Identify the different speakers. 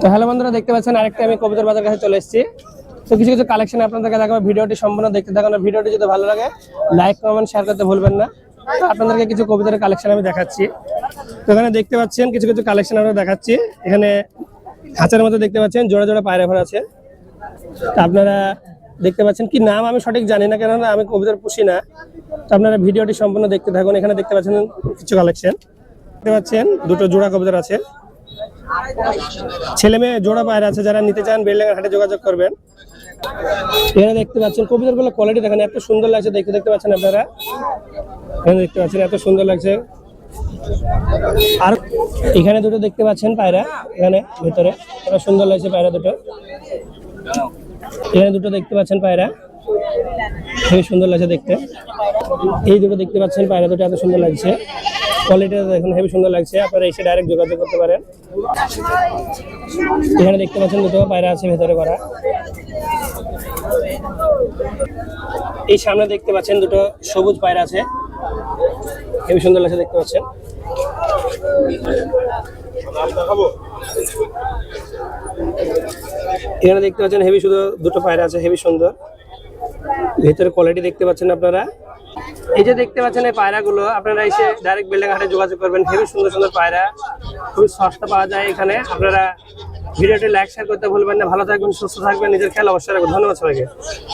Speaker 1: তো হ্যালো বন্ধুরা, দেখতে পাচ্ছেন আরেকটা আমি কবুতর বাজার কাছে চলে এসেছি। তো কিছু কিছু কালেকশন আপনাদেরকে দেখাবো। ভিডিওটি সম্পূর্ণ দেখতে থাকুন। ভিডিওটি যদি ভালো লাগে লাইক কমেন্ট শেয়ার করতে ভুলবেন না। তো আপনাদেরকে কিছু কবুতরের কালেকশন আমি দেখাচ্ছি। তো এখানে দেখতে পাচ্ছেন কিছু কিছু কালেকশন আমরা দেখাচ্ছি। এখানে খাঁচার মধ্যে দেখতে পাচ্ছেন জোড়া জোড়া পায়রা ভরা আছে। তো আপনারা দেখতে পাচ্ছেন কি নাম আমি সঠিক জানি না, কেননা আমি কবুতর পুষি না। তো আপনারা ভিডিওটি সম্পূর্ণ দেখতে থাকুন। এখানে দেখতে পাচ্ছেন কিছু কালেকশন দেখতে পাচ্ছেন, দুটো জোড়া কবুতর আছে। ছেলে মেয়ে জোড়া পায়রা আছে, যারা নিতে চান বেলডাঙ্গার হাটে যোগাযোগ করবেন। এখানে দেখতে পাচ্ছেন কবুতরগুলো কোয়ালিটি দেখেন, এত সুন্দর লাগছে দেখতে। দেখতে পাচ্ছেন আপনারা, এখানে দেখতে পাচ্ছেন এত সুন্দর লাগছে। আর এখানে দুটো দেখতে পাচ্ছেন পায়রা, এখানে ভিতরে এত সুন্দর লাগছে পায়রা দুটো। এখানে দুটো দেখতে পাচ্ছেন পায়রা, খুবই সুন্দর লাগছে দেখতে। এই দুটো দেখতে পাচ্ছেন পায়রা দুটো এত সুন্দর লাগছে, কোয়ালিটিটা দেখুন হেবি সুন্দর লাগছে। আপনারা এসে ডাইরেক্ট যোগাযোগ করতে পারেন। এখানে দেখতে পাচ্ছেন দুটো পায়রা আছে ভেতরে করা। এই সামনে দেখতে পাচ্ছেন দুটো সবুজ পায়রা আছে, হেবি সুন্দর লাগছে দেখতে পাচ্ছেন। এখানে দেখতে পাচ্ছেন হেবি শুধু দুটো পায়রা আছে, হেবি সুন্দর ভেতরে কোয়ালিটি দেখতে পাচ্ছেন আপনারা। এই যে দেখতে পাচ্ছেন এই পায়রাগুলো, আপনারা এসে ডাইরেক্ট বেলডাঙ্গা হাটে যোগাযোগ করবেন। হেবি সুন্দর সুন্দর পায়রা, খুবই সস্তা পাওয়া যায় এখানে। আপনারা ভিডিওটি লাইক শেয়ার করতে ভুলবেন না। ভালো থাকবেন, সুস্থ থাকবেন, নিজের খেয়াল অবশ্যই রাখবেন। ধন্যবাদ সবাইকে।